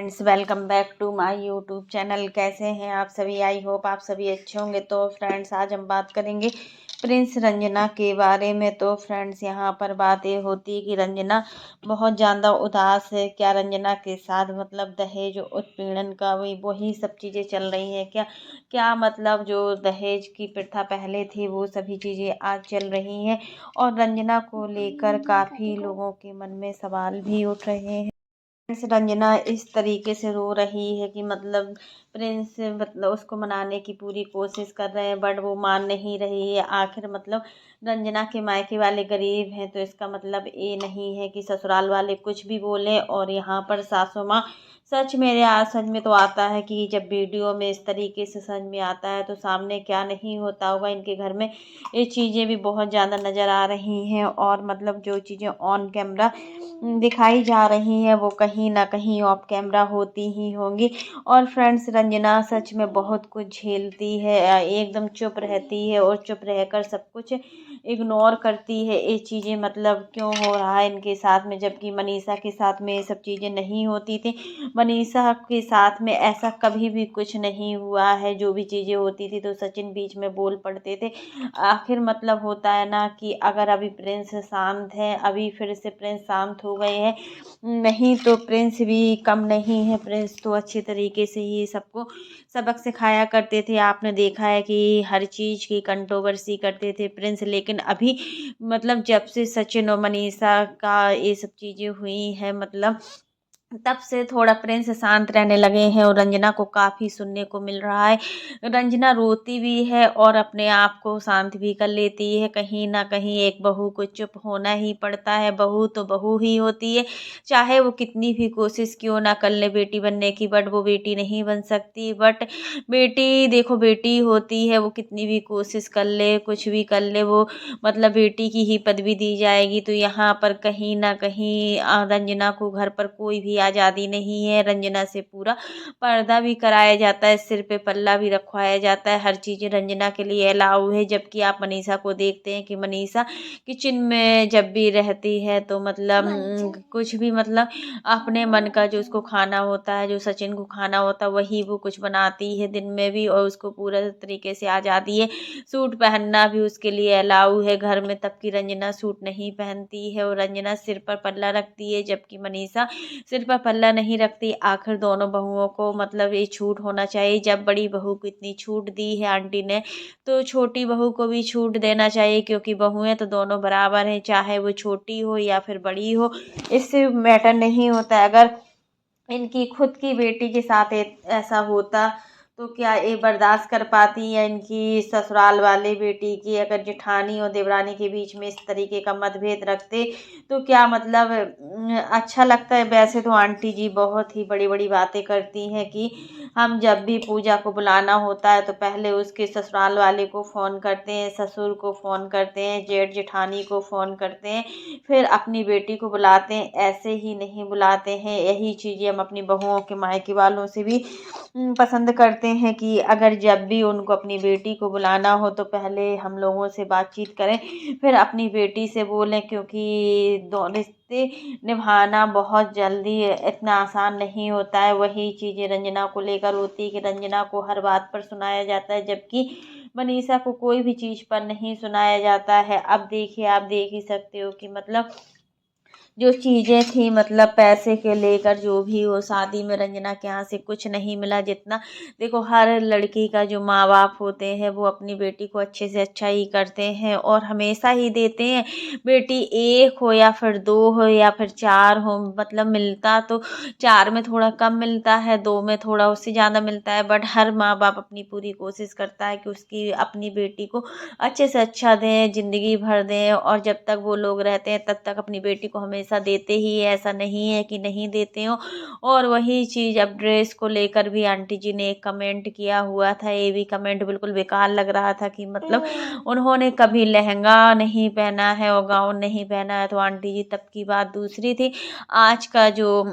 Friends, welcome back to my YouTube channel. कैसे हैं आप सभी? आई होप आप सभी अच्छे होंगे। तो फ्रेंड्स, आज हम बात करेंगे प्रिंस रंजना के बारे में। तो फ्रेंड्स, यहाँ पर बात ये होती है कि रंजना बहुत ज़्यादा उदास है। क्या रंजना के साथ मतलब दहेज उत्पीड़न का वही सब चीज़ें चल रही हैं क्या? क्या मतलब जो दहेज की प्रथा पहले थी वो सभी चीज़ें आज चल रही हैं, और रंजना को लेकर काफ़ी लोगों के मन में सवाल भी उठ रहे हैं। प्रिंस रंजना इस तरीके से रो रही है कि मतलब प्रिंस मतलब उसको मनाने की पूरी कोशिश कर रहे हैं, बट वो मान नहीं रही है। आखिर मतलब रंजना के मायके वाले गरीब हैं, तो इसका मतलब ये नहीं है कि ससुराल वाले कुछ भी बोलें। और यहाँ पर सासू माँ सच में तो आता है कि जब वीडियो में इस तरीके से समझ में आता है तो सामने क्या नहीं होता होगा इनके घर में। ये चीज़ें भी बहुत ज़्यादा नज़र आ रही हैं, और मतलब जो चीज़ें ऑन कैमरा दिखाई जा रही हैं वो कहीं ना कहीं ऑफ कैमरा होती ही होंगी। और फ्रेंड्स, रंजना सच में बहुत कुछ झेलती है, एकदम चुप रहती है और चुप रहकर सब कुछ इग्नोर करती है। ये चीज़ें मतलब क्यों हो रहा है इनके साथ में, जबकि मनीषा के साथ में ये सब चीज़ें नहीं होती थी। मनीषा के साथ में ऐसा कभी भी कुछ नहीं हुआ है। जो भी चीज़ें होती थी तो सचिन बीच में बोल पड़ते थे। आखिर मतलब होता है ना कि अगर अभी प्रिंस शांत है, अभी फिर से प्रिंस शांत हो गए हैं, नहीं तो प्रिंस भी कम नहीं है। प्रिंस तो अच्छे तरीके से ही सबको सबक सिखाया करते थे। आपने देखा है कि हर चीज़ की कंट्रोवर्सी करते थे प्रिंस, लेकिन अभी मतलब जब से सचिन और मनीषा का ये सब चीज़ें हुई हैं, मतलब तब से थोड़ा प्रिंस शांत रहने लगे हैं, और रंजना को काफ़ी सुनने को मिल रहा है। रंजना रोती भी है और अपने आप को शांत भी कर लेती है। कहीं ना कहीं एक बहू को चुप होना ही पड़ता है। बहू तो बहू ही होती है, चाहे वो कितनी भी कोशिश क्यों ना कर ले बेटी बनने की, बट वो बेटी नहीं बन सकती। बट बेटी देखो, बेटी होती है, वो कितनी भी कोशिश कर ले, कुछ भी कर ले, वो मतलब बेटी की ही पदवी दी जाएगी। तो यहाँ पर कहीं ना कहीं रंजना को घर पर कोई भी आज़ादी नहीं है। रंजना से पूरा पर्दा भी कराया जाता है, सिर पे पल्ला भी रखवाया जाता है, हर चीज़ रंजना के लिए अलाउ है। जबकि आप मनीषा को देखते हैं कि मनीषा किचन में जब भी रहती है तो मतलब कुछ भी मतलब अपने मन का जो उसको खाना होता है, जो सचिन को खाना होता है, वही वो कुछ बनाती है दिन में भी, और उसको पूरा तरीके से आज़ादी है। सूट पहनना भी उसके लिए अलाउ है घर में, तब की रंजना सूट नहीं पहनती है, और रंजना सिर पर पल्ला रखती है, जबकि मनीषा सिर पर पल्ला नहीं रखती। आखिर दोनों बहुओं को मतलब ये छूट होना चाहिए। जब बड़ी बहू को इतनी छूट दी है आंटी ने, तो छोटी बहू को भी छूट देना चाहिए, क्योंकि बहुएं तो दोनों बराबर हैं, चाहे वो छोटी हो या फिर बड़ी हो, इससे मैटर नहीं होता है। अगर इनकी खुद की बेटी के साथ ऐसा होता तो क्या ये बर्दाश्त कर पाती, या इनकी ससुराल वाले बेटी की अगर जेठानी और देवरानी के बीच में इस तरीके का मतभेद रखते तो क्या मतलब अच्छा लगता है? वैसे तो आंटी जी बहुत ही बड़ी बड़ी बातें करती हैं कि हम जब भी पूजा को बुलाना होता है तो पहले उसके ससुराल वाले को फ़ोन करते हैं, ससुर को फ़ोन करते हैं, जेठ जेठानी को फ़ोन करते हैं, फिर अपनी बेटी को बुलाते हैं। ऐसे ही नहीं बुलाते हैं। यही चीज़ें हम अपनी बहुओं के मायके वालों से भी पसंद करते हैं कि अगर जब भी उनको अपनी बेटी को बुलाना हो तो पहले हम लोगों से बातचीत करें, फिर अपनी बेटी से बोलें, क्योंकि दो रिश्ते निभाना बहुत जल्दी इतना आसान नहीं होता है। वही चीज़ें रंजना को लेकर होती है कि रंजना को हर बात पर सुनाया जाता है, जबकि मनीषा को कोई भी चीज़ पर नहीं सुनाया जाता है। अब देखिए, आप देख ही सकते हो कि मतलब जो चीज़ें थी, मतलब पैसे के लेकर जो भी हो, शादी में रंजना के यहाँ से कुछ नहीं मिला। जितना देखो, हर लड़की का जो माँ बाप होते हैं वो अपनी बेटी को अच्छे से अच्छा ही करते हैं और हमेशा ही देते हैं। बेटी एक हो या फिर दो हो या फिर चार हो, मतलब मिलता तो चार में थोड़ा कम मिलता है, दो में थोड़ा उससे ज़्यादा मिलता है, बट हर माँ बाप अपनी पूरी कोशिश करता है कि उसकी अपनी बेटी को अच्छे से अच्छा दें, ज़िंदगी भर दें, और जब तक वो लोग रहते हैं तब तक अपनी बेटी को हमेशा देते ही है, ऐसा नहीं है कि नहीं देते हो। और वही चीज़ अब ड्रेस को लेकर भी आंटी जी ने एक कमेंट किया हुआ था। ये भी कमेंट बिल्कुल बेकार लग रहा था कि मतलब उन्होंने कभी लहंगा नहीं पहना है और गाउन नहीं पहना है। तो आंटी जी तब की बात दूसरी थी, आज का जो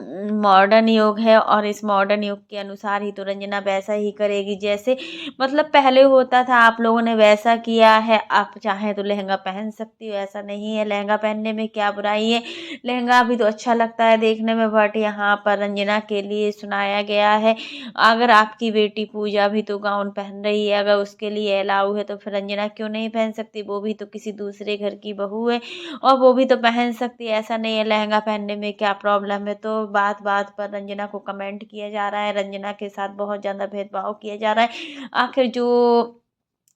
मॉडर्न युग है, और इस मॉडर्न युग के अनुसार ही तो रंजना वैसा ही करेगी जैसे मतलब पहले होता था। आप लोगों ने वैसा किया है, आप चाहें तो लहंगा पहन सकती हो, ऐसा नहीं है। लहंगा पहनने में क्या बुराई है? लहंगा भी तो अच्छा लगता है देखने में, बट यहाँ पर रंजना के लिए सुनाया गया है अगर आपकी बेटी पूजा भी तो गाउन पहन रही है, अगर उसके लिए अलाउ है तो फिर रंजना क्यों नहीं पहन सकती। वो भी तो किसी दूसरे घर की बहू है और वो भी तो पहन सकती है, ऐसा नहीं है लहंगा पहनने में क्या प्रॉब्लम है। तो बात बात पर रंजना को कमेंट किया जा रहा है, रंजना के साथ बहुत ज़्यादा भेदभाव किया जा रहा है। आखिर जो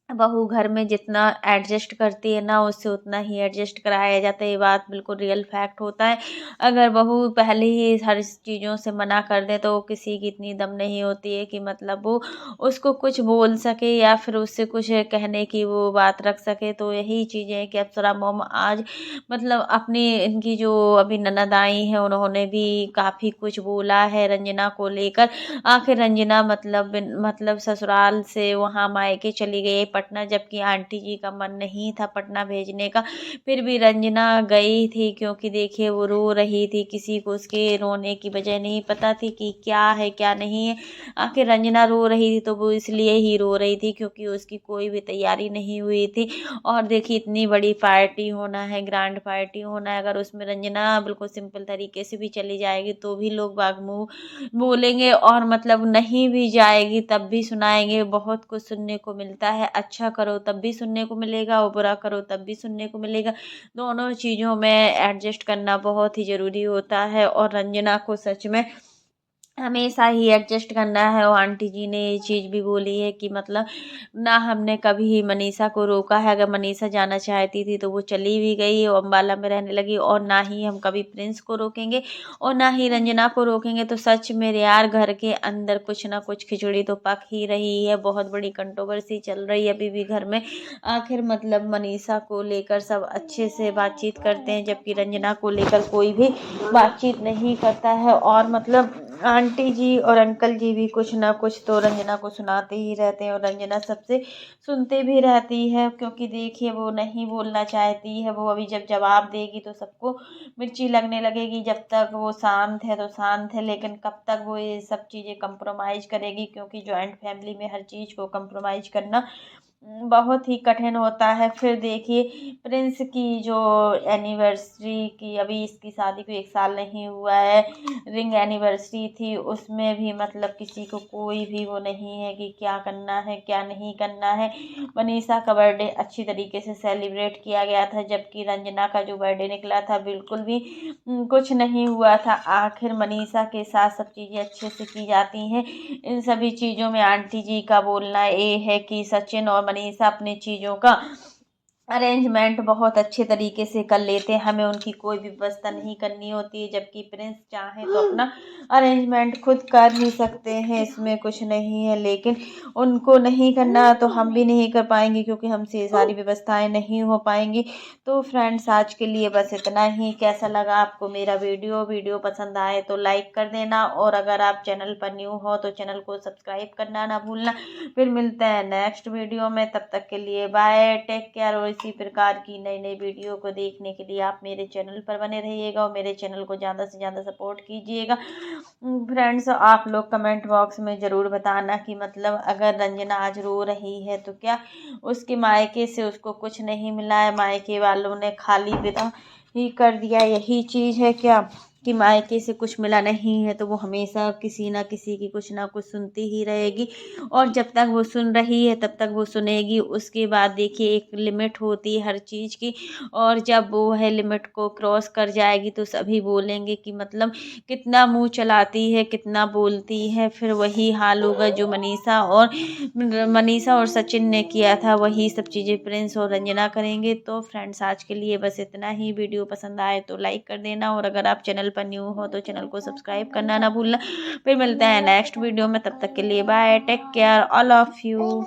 बहू घर में जितना एडजस्ट करती है ना, उससे उतना ही एडजस्ट कराया जाता है। ये बात बिल्कुल रियल फैक्ट होता है। अगर बहू पहले ही हर चीज़ों से मना कर दे तो किसी की इतनी दम नहीं होती है कि मतलब वो उसको कुछ बोल सके या फिर उससे कुछ कहने की वो बात रख सके। तो यही चीज़ें हैं कि अप्सरा मॉम आज मतलब अपनी इनकी जो अभी ननद आई हैं उन्होंने भी काफ़ी कुछ बोला है रंजना को लेकर। आखिर रंजना मतलब ससुराल से वहाँ मायके चली गई पटना, जबकि आंटी जी का मन नहीं था पटना भेजने का, फिर भी रंजना गई थी क्योंकि देखिए वो रो रही थी। किसी को उसके रोने की वजह नहीं पता थी कि क्या है क्या नहीं है। आखिर रंजना रो रही थी तो वो इसलिए ही रो रही थी क्योंकि उसकी कोई भी तैयारी नहीं हुई थी। और देखिए इतनी बड़ी पार्टी होना है, ग्रैंड पार्टी होना है, अगर उसमें रंजना बिल्कुल सिंपल तरीके से भी चली जाएगी तो भी लोग बाग मुँह बोलेंगे और मतलब नहीं भी जाएगी तब भी सुनाएंगे। बहुत कुछ सुनने को मिलता है, अच्छा करो तब भी सुनने को मिलेगा और बुरा करो तब भी सुनने को मिलेगा। दोनों चीज़ों में एडजस्ट करना बहुत ही ज़रूरी होता है और रंजना को सच में हमेशा ही एडजस्ट करना है। और आंटी जी ने ये चीज़ भी बोली है कि मतलब ना हमने कभी मनीषा को रोका है, अगर मनीषा जाना चाहती थी तो वो चली भी गई और अम्बाला में रहने लगी, और ना ही हम कभी प्रिंस को रोकेंगे और ना ही रंजना को रोकेंगे। तो सच मेरे यार घर के अंदर कुछ ना कुछ खिचड़ी तो पक ही रही है, बहुत बड़ी कंट्रोवर्सी चल रही है अभी भी घर में। आखिर मतलब मनीषा को लेकर सब अच्छे से बातचीत करते हैं जबकि रंजना को लेकर कोई भी बातचीत नहीं करता है। और मतलब आंटी जी और अंकल जी भी कुछ ना कुछ तो रंजना को सुनाते ही रहते हैं और रंजना सबसे सुनते भी रहती है क्योंकि देखिए वो नहीं बोलना चाहती है। वो अभी जब जवाब देगी तो सबको मिर्ची लगने लगेगी। जब तक वो शांत है तो शांत है, लेकिन कब तक वो ये सब चीज़ें कंप्रोमाइज़ करेगी, क्योंकि जॉइंट फैमिली में हर चीज़ को कंप्रोमाइज़ करना बहुत ही कठिन होता है। फिर देखिए प्रिंस की जो एनिवर्सरी की, अभी इसकी शादी को 1 साल नहीं हुआ है, रिंग एनिवर्सरी थी, उसमें भी मतलब किसी को कोई भी वो नहीं है कि क्या करना है क्या नहीं करना है। मनीषा का बर्थडे अच्छी तरीके से सेलिब्रेट किया गया था, जबकि रंजना का जो बर्थडे निकला था बिल्कुल भी कुछ नहीं हुआ था। आखिर मनीषा के साथ सब चीज़ें अच्छे से की जाती हैं। इन सभी चीज़ों में आंटी जी का बोलना ये है कि सचिन और मनीषा अपनी चीज़ों का अरेंजमेंट बहुत अच्छे तरीके से कर लेते हैं, हमें उनकी कोई भी व्यवस्था नहीं करनी होती है। जबकि प्रिंस चाहे तो अपना अरेंजमेंट खुद कर ही सकते हैं, इसमें कुछ नहीं है, लेकिन उनको नहीं करना तो हम भी नहीं कर पाएंगे क्योंकि हमसे ये सारी व्यवस्थाएं नहीं हो पाएंगी। तो फ्रेंड्स आज के लिए बस इतना ही। कैसा लगा आपको मेरा वीडियो पसंद आए तो लाइक कर देना, और अगर आप चैनल पर न्यू हो तो चैनल को सब्सक्राइब करना ना भूलना। फिर मिलते हैं नेक्स्ट वीडियो में, तब तक के लिए बाय, टेक केयर। और इसी प्रकार की नई नई वीडियो को देखने के लिए आप मेरे चैनल पर बने रहिएगा और मेरे चैनल को ज़्यादा से ज़्यादा सपोर्ट कीजिएगा। फ्रेंड्स आप लोग कमेंट बॉक्स में ज़रूर बताना कि मतलब अगर रंजना आज रो रही है तो क्या उसके मायके से उसको कुछ नहीं मिला है, मायके वालों ने खाली विदा ही कर दिया, यही चीज़ है क्या कि मायके से कुछ मिला नहीं है तो वो हमेशा किसी ना किसी की कुछ ना कुछ सुनती ही रहेगी। और जब तक वो सुन रही है तब तक वो सुनेगी, उसके बाद देखिए एक लिमिट होती है हर चीज़ की, और जब वो है लिमिट को क्रॉस कर जाएगी तो सभी बोलेंगे कि मतलब कितना मुंह चलाती है कितना बोलती है। फिर वही हाल होगा जो मनीषा और सचिन ने किया था, वही सब चीज़ें प्रिंस और रंजना करेंगे। तो फ्रेंड्स आज के लिए बस इतना ही। वीडियो पसंद आए तो लाइक कर देना, और अगर आप चैनल पर न्यू हो तो चैनल को सब्सक्राइब करना ना भूलना। फिर मिलते हैं नेक्स्ट वीडियो में, तब तक के लिए bye, take care all of you.